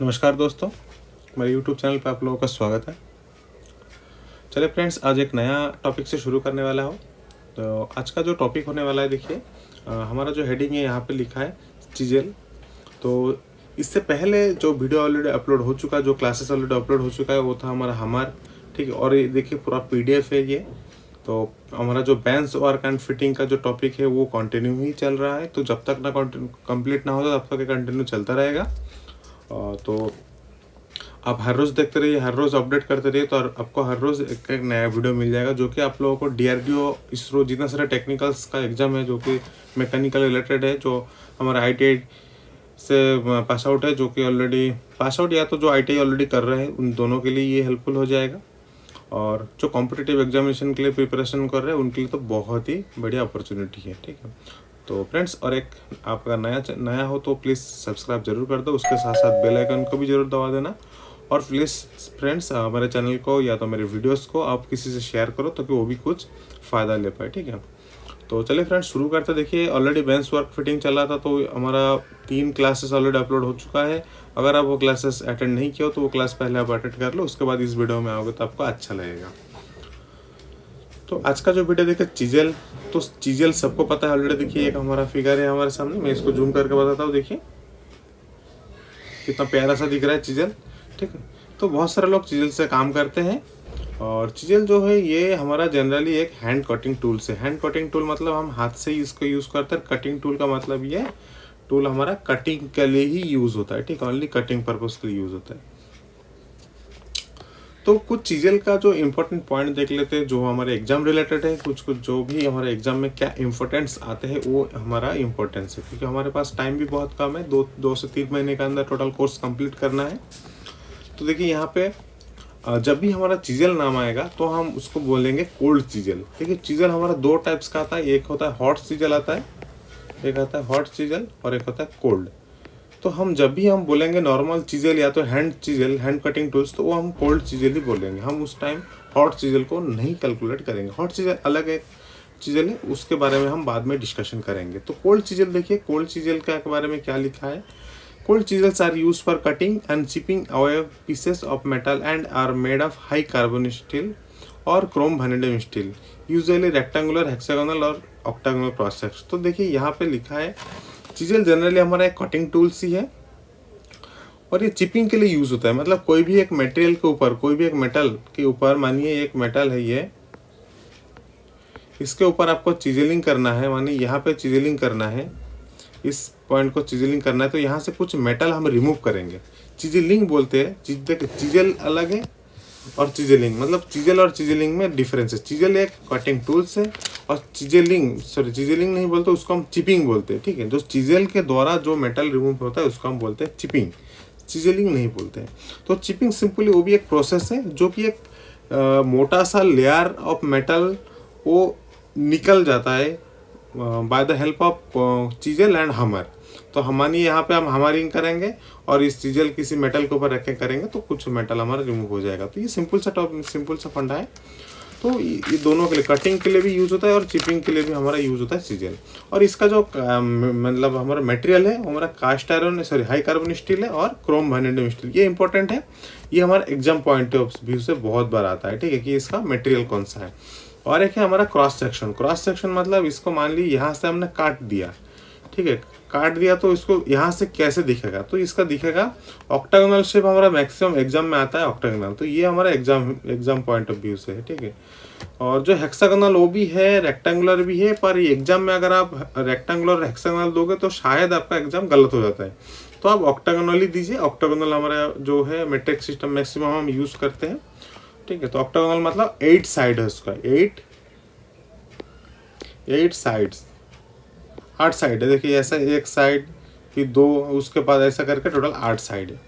नमस्कार दोस्तों, मेरे YouTube चैनल पे आप लोगों का स्वागत है। चलिए फ्रेंड्स, आज एक नया टॉपिक से शुरू करने वाला हूँ। तो आज का जो टॉपिक होने वाला है, देखिए हमारा जो हेडिंग है यहाँ पे लिखा है चिजेल। तो इससे पहले जो वीडियो ऑलरेडी अपलोड हो चुका है, जो क्लासेस ऑलरेडी अपलोड हो चुका है, वो था हमारा हमार, ठीक है। और ये देखिए पूरा PDF है ये। तो हमारा जो बेंच वर्क एंड फिटिंग का जो टॉपिक है वो कंटिन्यू ही चल रहा है। तो जब तक ना कंप्लीट ना होता तब तक ये कंटिन्यू चलता रहेगा। तो आप हर रोज़ देखते रहिए, हर रोज़ अपडेट करते रहिए, तो आपको हर रोज़ एक नया वीडियो मिल जाएगा जो कि आप लोगों को DRDO, इसरो, जितना सारे टेक्निकल्स का एग्ज़ाम है जो कि मैकेनिकल रिलेटेड है, जो हमारा ITI से पास आउट है, जो कि ऑलरेडी पास आउट या तो जो ITI ऑलरेडी कर रहे हैं, उन दोनों के लिए ये हेल्पफुल हो जाएगा। और जो कॉम्पिटिटिव एग्जामिनेशन के लिए प्रिपरेशन कर रहे हैं उनके लिए तो बहुत ही बढ़िया अपॉर्चुनिटी है, ठीक है। तो फ्रेंड्स, और एक आप अगर नया हो तो प्लीज़ सब्सक्राइब जरूर कर दो, उसके साथ साथ बेल आइकन को भी जरूर दबा देना। और प्लीज़ फ्रेंड्स, हमारे चैनल को या तो मेरे वीडियोस को आप किसी से शेयर करो ताकि वो भी कुछ फ़ायदा ले पाए, ठीक है। तो चलिए फ्रेंड्स, शुरू करते। देखिए ऑलरेडी बेंच वर्क फिटिंग चल रहा था, तो हमारा 3 क्लासेस ऑलरेडी अपलोड हो चुका है। अगर आप वो क्लासेस अटेंड नहीं किया हो तो वो क्लास पहले आप अटेंड कर लो, उसके बाद इस वीडियो में आओगे तो आपको अच्छा लगेगा। तो आज का जो वीडियो देखिए चिजेल, तो चिजेल सबको पता है ऑलरेडी। देखिए एक हमारा फिगर है हमारे सामने, मैं इसको जूम करके बताता हूँ। देखिए कितना प्यारा सा दिख रहा है चिजेल, ठीक है। तो बहुत सारे लोग चिजेल से काम करते हैं। और चिजेल जो है ये हमारा जनरली एक हैंड कटिंग टूल से, हैंड कटिंग टूल मतलब हम हाथ से ही इसको यूज़ करते हैं। कटिंग टूल का मतलब ये टूल हमारा कटिंग के लिए ही यूज़ होता है, ठीक है, ओनली कटिंग पर्पज़ के लिए यूज़ होता है। तो कुछ चिजेल का जो इम्पोर्टेंट पॉइंट देख लेते हैं जो हमारे एग्जाम रिलेटेड है। कुछ जो भी हमारे एग्जाम में क्या इम्पोर्टेंस आते हैं वो हमारा इम्पोर्टेंस है, क्योंकि हमारे पास टाइम भी बहुत कम है, 2 से 3 महीने के अंदर टोटल कोर्स कंप्लीट करना है। तो देखिए यहाँ पे जब भी हमारा चिजेल नाम आएगा तो हम उसको बोलेंगे कोल्ड चिजेल। देखिए चिजेल हमारा 2 टाइप्स का आता है, एक होता है हॉट चिजेल आता है, एक आता है हॉट चिजेल और एक होता है कोल्ड। तो हम जब भी हम बोलेंगे नॉर्मल चिजेल या तो हैंड चिजेल, हैंड कटिंग टूल्स, तो वो हम कोल्ड चिजेल ही बोलेंगे। हम उस टाइम हॉट चिजेल को नहीं कैलकुलेट करेंगे। हॉट चिजेल अलग एक चिजेल है, उसके बारे में हम बाद में डिस्कशन करेंगे। तो कोल्ड चिजेल देखिए, कोल्ड चिजेल के बारे में क्या लिखा है। Cold chisels are used for cutting and chipping away pieces of metal and are made of high carbon steel or chrome vanadium steel, usually rectangular, hexagonal और octagonal cross section। तो देखिए यहाँ पे लिखा है चिजेल जनरली हमारा एक कटिंग टूल्स ही है और ये चिपिंग के लिए यूज़ होता है। मतलब कोई भी एक मटेरियल के ऊपर, कोई भी एक मेटल के ऊपर, मानिए एक मेटल है ये, इसके ऊपर आपको चिजेलिंग करना है, मानिए यहाँ पे चिजेलिंग करना है, इस पॉइंट को चिजेलिंग करना है, तो यहाँ से कुछ मेटल हम रिमूव करेंगे, चिजेलिंग बोलते हैं। चिजेल अलग है और चिजेलिंग, मतलब चिजेल और चिजेलिंग में डिफरेंस है। चिजेल एक कटिंग टूल्स है और चिजेलिंग नहीं बोलते, उसको हम चिपिंग बोलते हैं, ठीक है। जो चिजेल के द्वारा जो मेटल रिमूव होता है उसको हम बोलते हैं चिपिंग, चिजेलिंग नहीं बोलते हैं। तो चिपिंग सिंपली वो भी एक प्रोसेस है जो कि एक मोटा सा लेयर ऑफ मेटल वो निकल जाता है by the help of chisel and hammer. तो हमारी यहाँ पे हम हमारिंग करेंगे और इस चिजेल किसी मेटल के ऊपर रख के करेंगे तो कुछ मेटल हमारा रिमूव हो जाएगा। तो ये सिंपल सा फंडा है। तो ये दोनों के लिए, कटिंग के लिए भी यूज़ होता है और चिपिंग के लिए भी हमारा यूज़ होता है चिजेल। और इसका जो मतलब हमारा मटेरियल है हमारा cast iron, high carbon steel है और क्रोम वैनेडियम स्टील। ये इंपॉर्टेंट है, ये हमारा एग्जाम पॉइंट ऑफ व्यू से बहुत बार आता है, ठीक है, कि इसका मटेरियल कौन सा है। और एक है हमारा क्रॉस सेक्शन। क्रॉस सेक्शन मतलब इसको मान ली यहाँ से हमने काट दिया, ठीक है, काट दिया तो इसको यहाँ से कैसे दिखेगा, तो इसका दिखेगा ऑक्टागोनल शेप। हमारा मैक्सिमम एग्जाम में आता है ऑक्टागोनल, तो ये हमारा एग्जाम पॉइंट ऑफ व्यू से है, ठीक है। और जो हेक्सागोनल वो भी है, रेक्टेंगुलर भी है, पर एग्जाम में अगर आप रेक्टेंगुलर और हेक्सागोनल दोगे तो शायद आपका एग्जाम गलत हो जाता है। तो आप ऑक्टागोनल ही दीजिए। ऑक्टागोनल हमारा जो है मेट्रिक सिस्टम मैक्सिमम हम यूज़ करते हैं, ठीक है। तो ऑक्टागोनल मतलब 8 साइड है उसका, 8 साइड्स, 8 साइड है। देखिए ऐसा एक साइड, फिर 2, उसके बाद ऐसा करके टोटल 8 साइड है।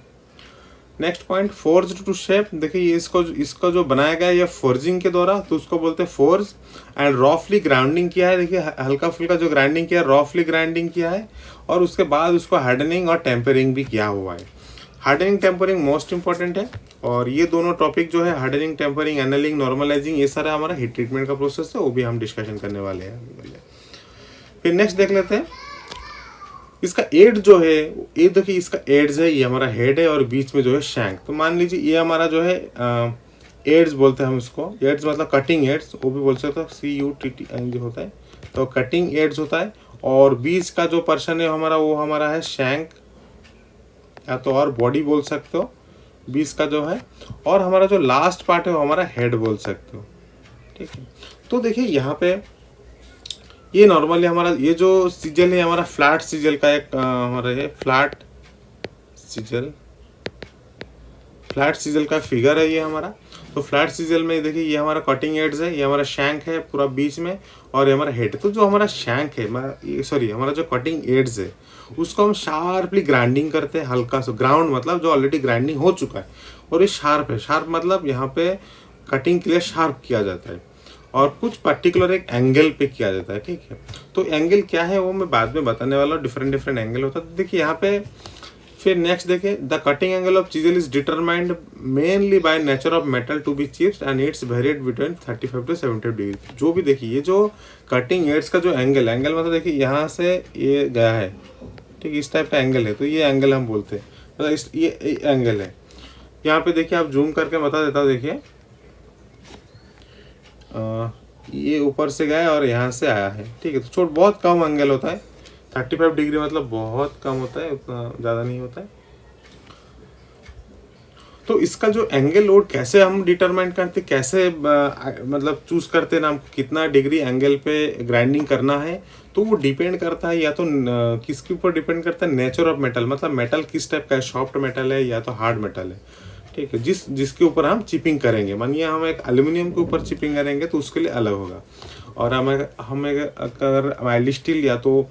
Next point, forge to shape. देखिए ये इसको जो बनाया गया है ये फोर्जिंग के द्वारा, तो उसको बोलते हैं फोर्ज। एंड रफली ग्राइंडिंग किया है, देखिए हल्का फुल्का जो ग्राइंडिंग किया है, रफली ग्राइंडिंग किया है, और उसके बाद उसको हार्डनिंग और टेम्परिंग भी किया हुआ है। हार्डनिंग टेम्परिंग मोस्ट इंपॉर्टेंट है। और ये दोनों टॉपिक जो है हार्डनिंग, टेम्परिंग, एनालिंग, नॉर्मलाइजिंग, ये सारा हमारा हीट ट्रीटमेंट का प्रोसेस है, वो भी हम डिस्कशन करने वाले हैं। फिर नेक्स्ट देख लेते हैं, इसका एड जो है, ये देखिए इसका एड्स है, ये हमारा हेड है और बीच में जो है शैंक। तो मान लीजिए ये हमारा जो है एड्स बोलते हैं हम इसको, एड्स मतलब कटिंग एड्स वो भी बोल सकते हो, CUTTING होता है, तो कटिंग एड्स होता है। और बीच का जो पर्सन है हमारा वो हमारा है शैंक, या तो और बॉडी बोल सकते हो बीच का जो है, और हमारा जो लास्ट पार्ट है वो हमारा हेड बोल सकते हो, ठीक है। तो देखिए यहाँ पे ये नॉर्मली हमारा ये जो सिजल है हमारा फ्लैट सिजल का एक हमारा है फ्लैट सिजल का फिगर है ये हमारा। तो फ्लैट सिजल में देखिए ये हमारा कटिंग एड्स है, ये हमारा शैंक है पूरा बीच में, और ये हमारा हेड। तो जो हमारा शैंक है हमारा जो कटिंग एड्स है उसको हम शार्पली ग्राइंडिंग करते हैं, हल्का सा ग्राउंड मतलब जो ऑलरेडी ग्राइंडिंग हो चुका है, और ये शार्प है। शार्प मतलब यहाँ पे कटिंग के लिए शार्प किया जाता है और कुछ पर्टिकुलर एक एंगल पे किया जाता है, ठीक है। तो एंगल क्या है वो मैं बाद में बताने वाला हूँ, डिफरेंट एंगल होता है। तो देखिए यहाँ पे फिर नेक्स्ट देखिए, the cutting angle of chisel is determined mainly by nature of metal to be chips and its variate between 35 to 70 degree. जो भी देखिए ये जो कटिंग एड्स का जो एंगल मतलब देखिए यहाँ से ये गया है, ठीक, इस टाइप का एंगल है, तो ये एंगल हम बोलते हैं, मतलब ये एंगल है। यहाँ पे देखिए आप जूम करके बता देता हूँ, देखिए ये ऊपर से गया और यहाँ से आया है, ठीक है। तो छोट बहुत कम एंगल होता है, 35 डिग्री मतलब बहुत कम होता है, उतना ज़्यादा नहीं होता है। तो इसका जो एंगल लोड कैसे हम डिटरमाइन करते, कैसे मतलब चूज करते ना हमको कितना डिग्री एंगल पे ग्राइंडिंग करना है, तो वो डिपेंड करता है या तो किसके ऊपर डिपेंड करता है, नेचर ऑफ मेटल, मतलब मेटल किस टाइप का है, सॉफ्ट मेटल है या तो हार्ड मेटल है, ठीक है। जिसके ऊपर हम चिपिंग करेंगे, मानिए हम एक एल्यूमिनियम के ऊपर चिपिंग करेंगे तो उसके लिए अलग होगा, और हम अगर माइल्ड स्टील या तो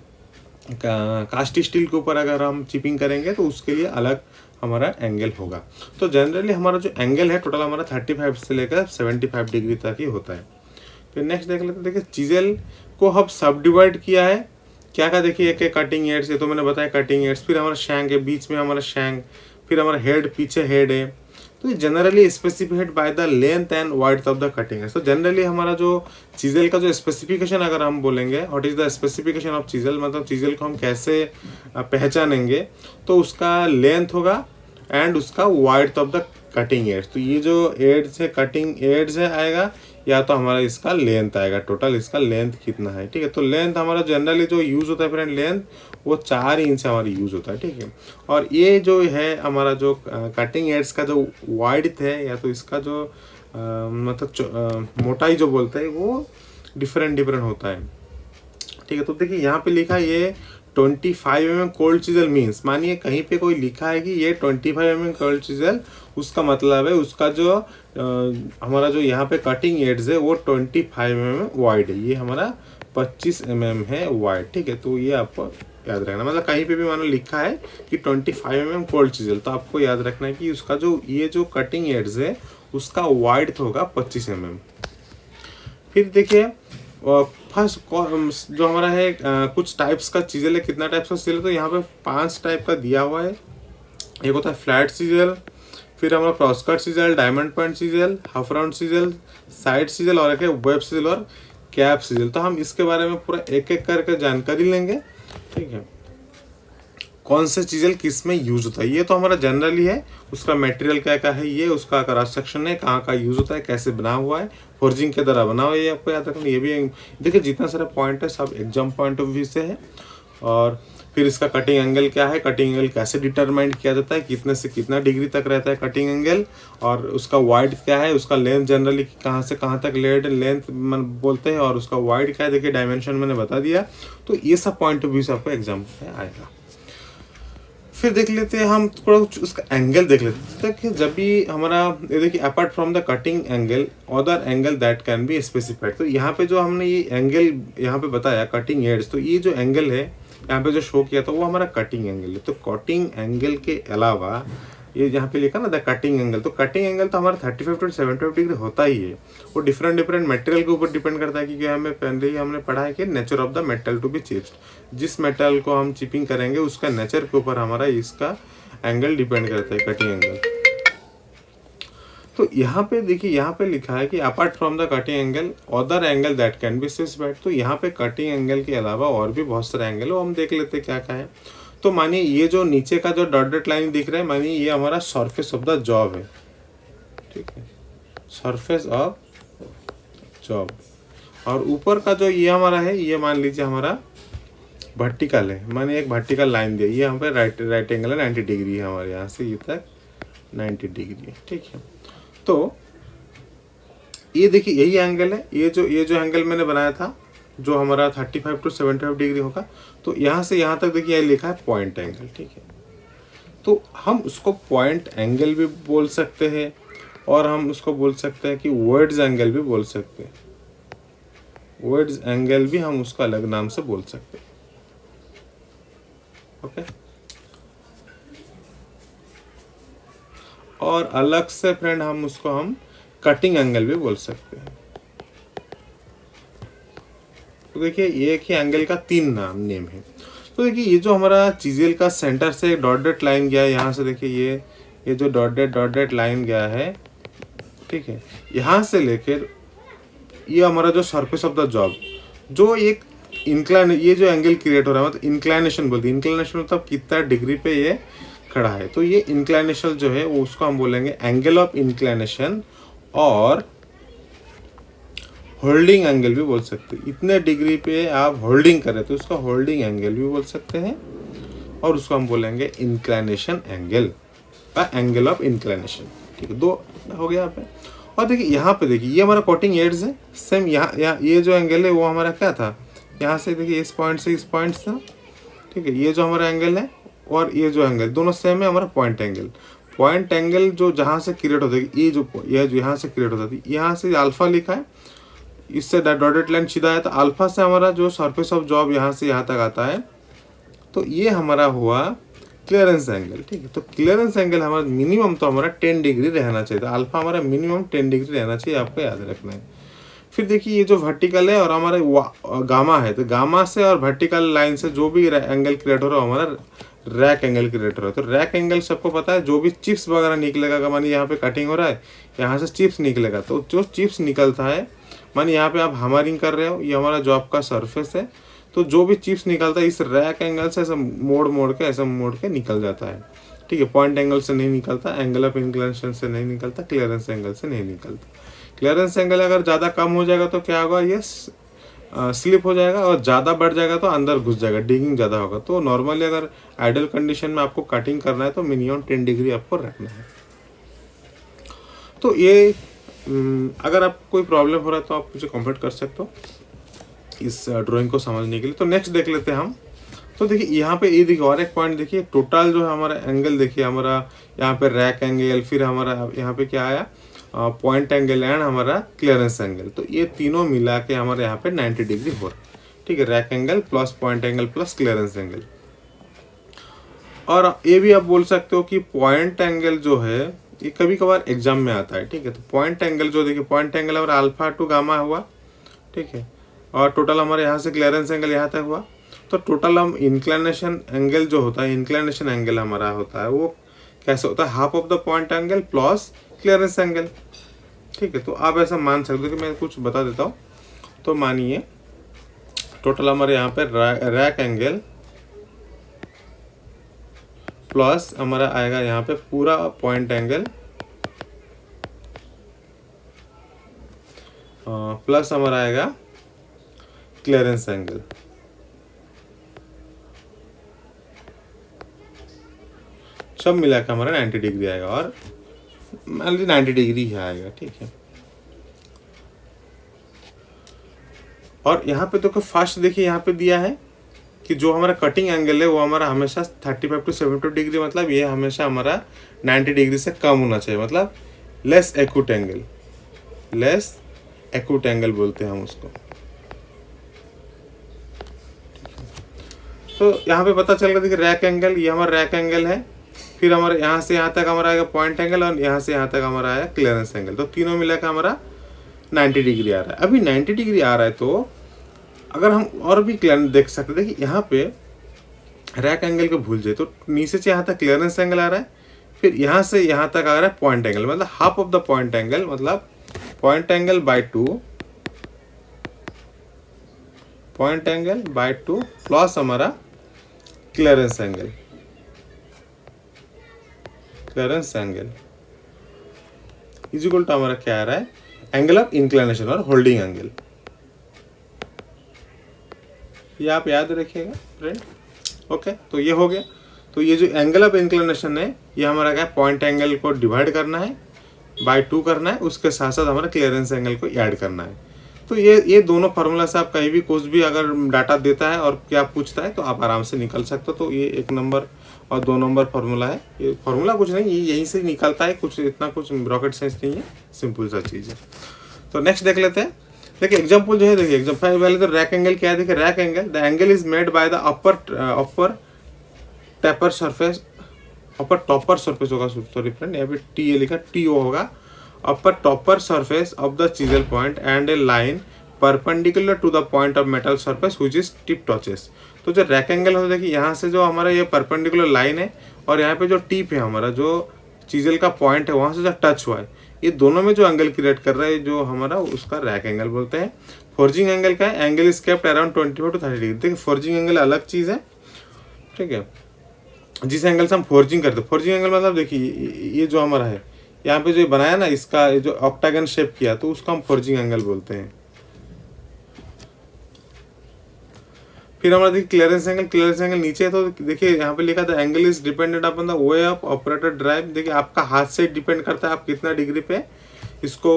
कास्ट स्टील के ऊपर अगर हम चिपिंग करेंगे तो उसके लिए अलग हमारा एंगल होगा। तो जनरली हमारा जो एंगल है टोटल हमारा 35 से लेकर 75 डिग्री तक ही होता है। फिर नेक्स्ट देख लेते हैं, देखिए चिजल को हम सब डिवाइड किया है क्या देखिए, एक कटिंग एड्स, ये तो मैंने बताया कटिंग एड्स, फिर हमारा शैंक है, बीच में हमारा शैंक, फिर हमारा हेड, पीछे हेड है। तो generally specified by the length and width of the cutting edges. तो जनरली हमारा जो चिजल का जो स्पेसिफिकेशन अगर हम बोलेंगे, what is the specification of chisel, मतलब चिजल को हम कैसे पहचानेंगे, तो उसका लेंथ होगा एंड उसका वाइड्थ ऑफ द कटिंग एड्स। तो ये जो एड्स है कटिंग एड्स है आएगा, या तो हमारा इसका लेंथ आएगा, टोटल इसका लेंथ कितना है, ठीक है। तो लेंथ हमारा जनरली जो यूज़ होता है फ्रेंड, लेंथ वो 4 इंच हमारी यूज़ होता है, ठीक है। और ये जो है हमारा जो कटिंग एड्स का जो वाइड्थ है, या तो इसका जो मतलब मोटाई जो बोलते हैं वो डिफरेंट होता है, ठीक है। तो देखिए यहाँ पे लिखा है ये 25 mm कोल्ड चिजल मीन्स, मानिए कहीं पे कोई लिखा है कि ये 25 mm कोल्ड चिजल, उसका मतलब है उसका जो हमारा जो यहाँ पे कटिंग एड्स है वो 25 mm वाइड है, ये हमारा 25 mm है वाइड, ठीक है। तो ये आपको याद रखना, मतलब कहीं पे भी मानो लिखा है कि 25 mm कोल्ड चिजल, तो आपको याद रखना है कि उसका जो ये जो कटिंग एड्स है उसका वाइड होगा 25 mm। फिर देखिए फर्स्ट जो हमारा है कुछ टाइप्स का चिजल है, कितना टाइप्स का चिजल है, तो यहाँ पे 5 टाइप का दिया हुआ है। एक होता है फ्लैट चिजल, फिर हमारा crosscut chisel, diamond point chisel, half round chisel, side chisel, और एक है वेब चिजल और कैप चिजल। तो हम इसके बारे में पूरा एक एक करके जानकारी लेंगे, ठीक है, कौन से चिजल किस में यूज होता है। ये तो हमारा जनरली है, उसका मटेरियल क्या क्या है, ये उसका क्रॉस सेक्शन है, कहाँ का यूज होता है, कैसे बना हुआ है, फोर्जिंग के द्वारा बना हुआ है, ये आपको याद रखना। ये भी देखिए जितना सारा पॉइंट है सब एग्जाम पॉइंट ऑफ व्यू से है। और फिर इसका कटिंग एंगल क्या है, कटिंग एंगल कैसे डिटरमाइन किया जाता है, कितने से कितना डिग्री तक रहता है कटिंग एंगल, और उसका वाइड क्या है, उसका लेंथ जनरली कहाँ से कहाँ तक लेंथ बोलते हैं, और उसका वाइड क्या है, देखिए डायमेंशन मैंने बता दिया। तो ये सब पॉइंट ऑफ व्यू से आपको एग्जाम में आएगा। फिर देख लेते हैं हम थोड़ा उसका एंगल देख लेते हैं कि जब भी हमारा ये देखिए apart from the cutting angle other angle that can be specified. तो यहाँ पे जो हमने ये एंगल यहाँ पे बताया कटिंग एड्स, तो ये जो एंगल है यहाँ पे जो शो किया था वो हमारा कटिंग एंगल है। तो कटिंग एंगल के अलावा ये यहाँ पे लिखा ना द कटिंग एंगल, तो कटिंग एंगल तो हमारा 35 to 75 डिग्री होता ही है। वो डिफरेंट मटेरियल के ऊपर डिपेंड करता है, क्योंकि हमें पहले ही हमने पढ़ा है कि nature of the metal to be chipped, जिस मेटल को हम चिपिंग करेंगे उसका नेचर के ऊपर हमारा इसका एंगल डिपेंड करता है, कटिंग एंगल। तो यहाँ पे देखिए यहाँ पे लिखा है कि apart from the cutting angle other angle that can be specified. तो यहाँ पे कटिंग एंगल के अलावा और भी बहुत सारे एंगल है, वो हम देख लेते हैं क्या क्या है। तो मानिए ये जो नीचे का जो डॉट डॉट लाइन दिख रहा है, मानिए ये हमारा सरफेस ऑफ द जॉब है, ठीक है, सरफेस ऑफ जॉब। और ऊपर का जो ये हमारा है, ये मान लीजिए हमारा वर्टिकल है, मानिए एक वर्टिकल लाइन दिया, ये यहाँ पे राइट एंगल है, 90 डिग्री है हमारे यहाँ से ये तक 90 डिग्री है, ठीक है। तो ये देखिए यही एंगल है, ये जो एंगल मैंने बनाया था जो हमारा 35 to 75 डिग्री होगा, तो यहाँ से यहाँ तक देखिए ये लिखा है पॉइंट एंगल, ठीक है। तो हम उसको पॉइंट एंगल भी बोल सकते हैं और हम उसको बोल सकते हैं कि वर्ड्स एंगल भी बोल सकते हैं, वर्ड्स एंगल भी हम उसको अलग नाम से बोल सकते हैं, ओके। और अलग से फ्रेंड हम उसको कटिंग एंगल भी बोल सकते हैं। तो देखिए एक ही एंगल का 3 नेम है। तो देखिए ये जो हमारा चीजेल का सेंटर से एक डॉट डॉट लाइन गया है, यहाँ से देखिए ये जो डॉट डॉट लाइन गया है, ठीक है, यहाँ से लेकर ये हमारा जो सरफेस ऑफ द जॉब जो एक इंक्लाइन, ये जो एंगल क्रिएट हो रहा है मतलब इंक्लाइनेशन बोलते हैं, इंक्लाइनेशन मतलब कितना डिग्री पे ये खड़ा है। तो ये इंक्लाइनेशन जो है वो उसको हम बोलेंगे एंगल ऑफ इंक्लाइनेशन, और होल्डिंग एंगल भी बोल सकते हैं। इतने डिग्री पे आप होल्डिंग करें तो उसका होल्डिंग एंगल भी बोल सकते हैं, और उसको हम बोलेंगे इंक्लाइनेशन एंगल का एंगल ऑफ इंक्लाइनेशन, ठीक है। 2 हो गया यहाँ पे। और देखिए यहाँ पे देखिए ये हमारा कटिंग एड्स है, सेम यहाँ ये जो एंगल है वो हमारा क्या था, यहाँ से देखिए इस पॉइंट से इस पॉइंट था, ठीक है। ये जो हमारा एंगल है और ये जो एंगल दोनों सेम है हमारा पॉइंट एंगल। पॉइंट एंगल जो जहाँ से क्रिएट होता है, ये जो यहाँ से क्रिएट होता है, यहाँ से अल्फा लिखा है, इससे डॉटेड लाइन सीधा है, तो अल्फा से हमारा जो सरफेस ऑफ जॉब यहाँ से यहाँ तक आता है, तो ये हमारा हुआ क्लियरेंस एंगल, ठीक है। तो क्लियरेंस एंगल हमारा मिनिमम तो हमारा 10 डिग्री रहना चाहिए था, अल्फा हमारा मिनिमम 10 डिग्री रहना चाहिए, आपको याद रखना है। फिर देखिए ये जो वर्टिकल है और हमारा गामा है, तो गामा से और वर्टिकल लाइन से जो भी एंगल क्रिएट हो रहा है हमारा रैक एंगल क्रिएट हो रहा है। तो रैक एंगल सबको पता है, जो भी चिप्स वगैरह निकलेगा, मानिए यहाँ पे कटिंग हो रहा है, यहाँ से चिप्स निकलेगा, तो जो चिप्स निकलता है, मानिए यहाँ पे आप हैमरिंग कर रहे हो, ये हमारा जॉब का सरफेस है, तो जो भी चिप्स निकलता है इस रैक एंगल से ऐसा मोड़ के निकल जाता है, ठीक है। पॉइंट एंगल से नहीं निकलता, एंगल ऑफ इंक्लिनेशन से नहीं निकलता, क्लियरेंस एंगल से नहीं निकलता। क्लियरेंस एंगल अगर ज़्यादा कम हो जाएगा तो क्या होगा, ये स्लिप हो जाएगा, और ज़्यादा बढ़ जाएगा तो अंदर घुस जाएगा, डिगिंग ज़्यादा होगा। तो नॉर्मली अगर आइडल कंडीशन में आपको कटिंग करना है तो मिनिमम 10 डिग्री आपको रखना है। तो ये अगर आपको कोई प्रॉब्लम हो रहा है तो आप मुझे कमेंट कर सकते हो इस ड्राइंग को समझने के लिए। तो नेक्स्ट देख लेते हैं हम। तो देखिए यहाँ पे ये देखिए और एक पॉइंट देखिए, टोटल जो है हमारा एंगल देखिए, हमारा यहाँ पे रैक एंगल, फिर हमारा यहाँ पे क्या आया पॉइंट एंगल एंड हमारा क्लियरेंस एंगल, तो ये तीनों मिला के हमारे यहाँ पे 90 डिग्री हो रहा है, ठीक है। Rack angle plus point angle plus clearance angle. और ये भी आप बोल सकते हो कि पॉइंट एंगल जो है ये कभी कभार एग्जाम में आता है, ठीक है। तो पॉइंट एंगल जो देखिए, पॉइंट एंगल हमारा अल्फा टू गामा हुआ, ठीक है, और टोटल हमारे यहाँ से क्लियरेंस एंगल यहाँ तक हुआ। तो टोटल हम इंक्लिनेशन एंगल जो होता है, इंक्लिनेशन एंगल हमारा होता है वो कैसे होता है, half of the point angle plus clearance angle, ठीक है। तो आप ऐसा मान सकते हो कि मैं कुछ बता देता हूँ। तो मानिए टोटल हमारे यहाँ पे रैक एंगल प्लस हमारा आएगा यहाँ पे पूरा पॉइंट एंगल प्लस हमारा आएगा क्लियरेंस एंगल, सब मिला के हमारा 90 डिग्री आएगा, और मान लीजिए 90 डिग्री ही आएगा, ठीक है। और यहाँ पे तो फर्स्ट देखिए यहाँ पे दिया है कि जो हमारा कटिंग एंगल है वो हमारा हमेशा 35 to 72 डिग्री, मतलब ये हमेशा हमारा 90 डिग्री से कम होना चाहिए, मतलब less acute angle, less acute angle बोलते हैं हम उसको। तो यहाँ पे पता चल गया देखिए रैक एंगल, ये हमारा रैक एंगल है, फिर हमारे यहाँ से यहाँ तक हमारा आएगा पॉइंट एंगल, और यहाँ से यहाँ तक हमारा आया क्लियरेंस एंगल। तो तीनों मिला के हमारा 90 डिग्री आ रहा है। अभी 90 डिग्री आ रहा है तो अगर हम और भी क्लियर देख सकते हैं, देखिए यहाँ पे रैक एंगल को भूल जाए तो नीचे से यहाँ तक क्लियरेंस एंगल आ रहा है, फिर यहाँ से यहाँ तक आ रहा है पॉइंट एंगल, मतलब half of the point angle, मतलब point angle by 2, point angle by 2 plus हमारा clearance angle, clearance angle is equal to हमारा क्या आ रहा है, एंगल ऑफ इंक्लिनेशन और होल्डिंग एंगल। ये आप याद रखिएगा फ्रेंड। ओके, तो ये हो गया। तो ये जो एंगल ऑफ इंक्लिनेशन है ये हमारा क्या, पॉइंट एंगल को डिवाइड करना है बाय 2 करना है, उसके साथ साथ हमारा क्लियरेंस एंगल को ऐड करना है। तो ये दोनों फार्मूला से आप कहीं भी कुछ भी अगर डाटा देता है और क्या पूछता है तो आप आराम से निकल सकते हो। तो ये 1 नंबर और 2 नंबर फार्मूला है। ये फार्मूला कुछ नहीं, ये यहीं से निकलता है, कुछ इतना कुछ रॉकेट साइंस नहीं है, सिंपल सा चीज़ है। तो नेक्स्ट देख लेते हैं। देखिए एग्जाम्पल जो है, देखिए एग्जाम्पल पहले तो रैक एंगल क्या है, देखिए rake angle, the angle is made by the upper topper surface, upper topper surface होगा, सॉरी फ्रेंड यहाँ पे टी ए लिखा, टी ओ होगा, upper topper surface of the chisel point and a line perpendicular to the point of metal surface which is tip touches. तो जो rack angle होता है, देखिए यहाँ से जो हमारा ये परपेंडिकुलर लाइन है और यहाँ पे जो टिप है हमारा जो चीजल का पॉइंट है वहाँ से जो टच हुआ है, ये दोनों में जो एंगल क्रिएट कर रहा है जो हमारा, उसका रैक एंगल बोलते हैं। फोर्जिंग एंगल का है, angle is kept around 24 to 30 degree. देखिए फोर्जिंग एंगल अलग चीज़ है, ठीक है, जिस एंगल से हम फोर्जिंग करते हैं। फोर्जिंग एंगल मतलब देखिए ये जो हमारा है यहाँ पे जो बनाया ना, इसका जो ऑक्टागन शेप किया, तो उसको हम फोर्जिंग एंगल बोलते हैं। फिर हमारा देखिए क्लियरेंस एंगल, क्लियरेंस एंगल नीचे है, तो देखिए यहाँ पे लिखा था angle is dependent upon the way of operator drive. देखिए आपका हाथ से डिपेंड करता है आप कितना डिग्री पे इसको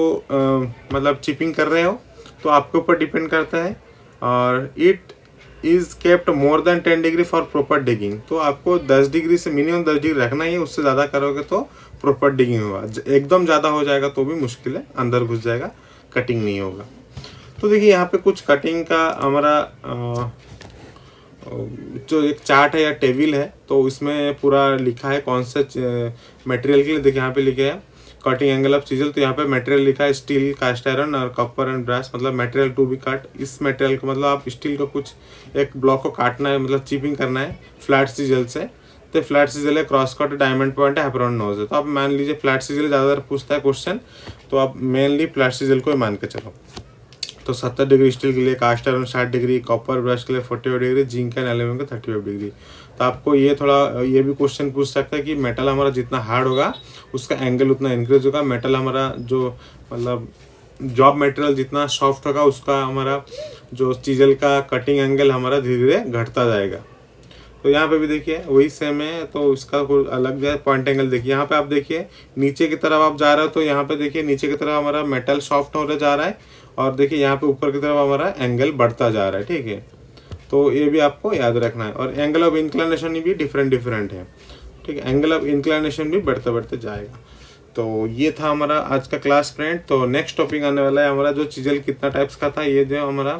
मतलब चिपिंग कर रहे हो, तो आपके ऊपर डिपेंड करता है। और it is kept more than 10 degree for proper digging. तो आपको 10 डिग्री से मिनिमम 10 डिग्री रखना ही है, उससे ज़्यादा करोगे तो प्रॉपर डिगिंग होगा, एकदम ज़्यादा हो जाएगा तो भी मुश्किल है, अंदर घुस जाएगा, कटिंग नहीं होगा। तो देखिए यहाँ पे कुछ कटिंग का हमारा जो एक चार्ट है या टेबल है, तो इसमें पूरा लिखा है कौन से मटेरियल के लिए। देखिए यहाँ पे लिखे है कटिंग एंगल ऑफ चीजल, तो यहाँ पे मटेरियल लिखा है स्टील, कास्ट आयरन और कॉपर एंड ब्रास, मतलब मटेरियल टू बी कट। इस मटेरियल को मतलब आप स्टील को कुछ एक ब्लॉक को काटना है, मतलब चिपिंग करना है फ्लैट चीजल से। तो फ्लैट चीजल है, क्रॉस कट, डायमंड पॉइंट है, हैपरॉन नोज है। तो आप मान लीजिए फ्लैट चीजल ज़्यादातर पूछता है क्वेश्चन, तो आप मेनली फ्लैट चीजल को ही मान के चलो। तो 70 डिग्री स्टील के लिए, cast iron 60 degree, copper brass के लिए 45 डिग्री, जिंक एंड एल्यूमिनियम के 35 डिग्री। तो आपको ये थोड़ा ये भी क्वेश्चन पूछ सकता है कि मेटल हमारा जितना हार्ड होगा उसका एंगल उतना इंक्रीज होगा, मेटल हमारा जो मतलब जॉब मटेरियल जितना सॉफ्ट होगा उसका हमारा जो चीजल का कटिंग एंगल हमारा धीरे धीरे घटता जाएगा। तो यहाँ पे भी देखिए वही सेम है, तो इसका कोई अलग है पॉइंट एंगल। देखिए यहाँ पे आप देखिए नीचे की तरफ आप जा रहे हो, तो यहाँ पे देखिए नीचे की तरफ हमारा मेटल सॉफ्ट होने जा रहा है, और देखिए यहाँ पे ऊपर की तरफ हमारा एंगल बढ़ता जा रहा है, ठीक है। तो ये भी आपको याद रखना है। और एंगल ऑफ इंक्लिनेशन भी डिफरेंट है, ठीक है, एंगल ऑफ इंक्लिनेशन भी बढ़ते बढ़ते जाएगा। तो ये था हमारा आज का क्लास फ्रेंड। तो नेक्स्ट टॉपिक आने वाला है हमारा जो चीजल कितना टाइप्स का था, ये जो हमारा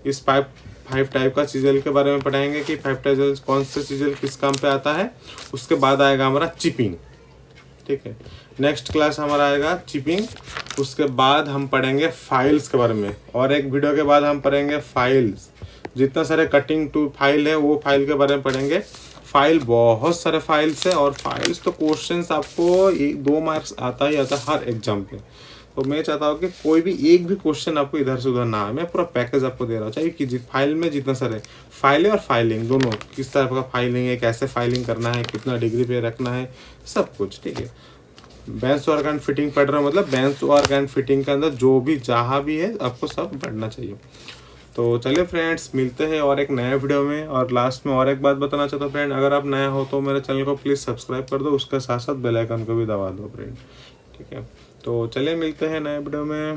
इस 5 टाइप का चीजल के बारे में पढ़ाएंगे कि 5 टाइप कौन से चीजल किस काम पे आता है। उसके बाद आएगा हमारा चिपिंग, ठीक है, नेक्स्ट क्लास हमारा आएगा चिपिंग। उसके बाद हम पढ़ेंगे फाइल्स के बारे में, और एक वीडियो के बाद हम पढ़ेंगे फाइल्स, जितना सारे कटिंग टू फाइल है वो फाइल के बारे में पढ़ेंगे। फाइल बहुत सारे फाइल्स है, और फाइल्स तो क्वेश्चंस आपको 2 मार्क्स आता ही आता हर एग्जाम पे। तो मैं चाहता हूँ कि कोई भी एक भी क्वेश्चन आपको इधर से उधर ना आए, मैं पूरा पैकेज आपको दे रहा हूँ। चाहिए कि फाइल में जितना सारे फाइल है और फाइलिंग दोनों, किस तरह का फाइलिंग है, कैसे फाइलिंग करना है, कितना डिग्री पे रखना है, सब कुछ, ठीक है। बेंच वर्क एंड फिटिंग पढ़ रहा हूँ, मतलब बेंच वर्क एंड फिटिंग के अंदर जो भी जहाँ भी है आपको सब पढ़ना चाहिए। तो चलिए फ्रेंड्स, मिलते हैं और एक नया वीडियो में। और लास्ट में और एक बात बताना चाहता हूँ फ्रेंड, अगर आप नया हो तो मेरे चैनल को प्लीज़ सब्सक्राइब कर दो, उसके साथ साथ बेल आइकन को भी दबा दो फ्रेंड, ठीक है। तो चलिए मिलते हैं नए वीडियो में।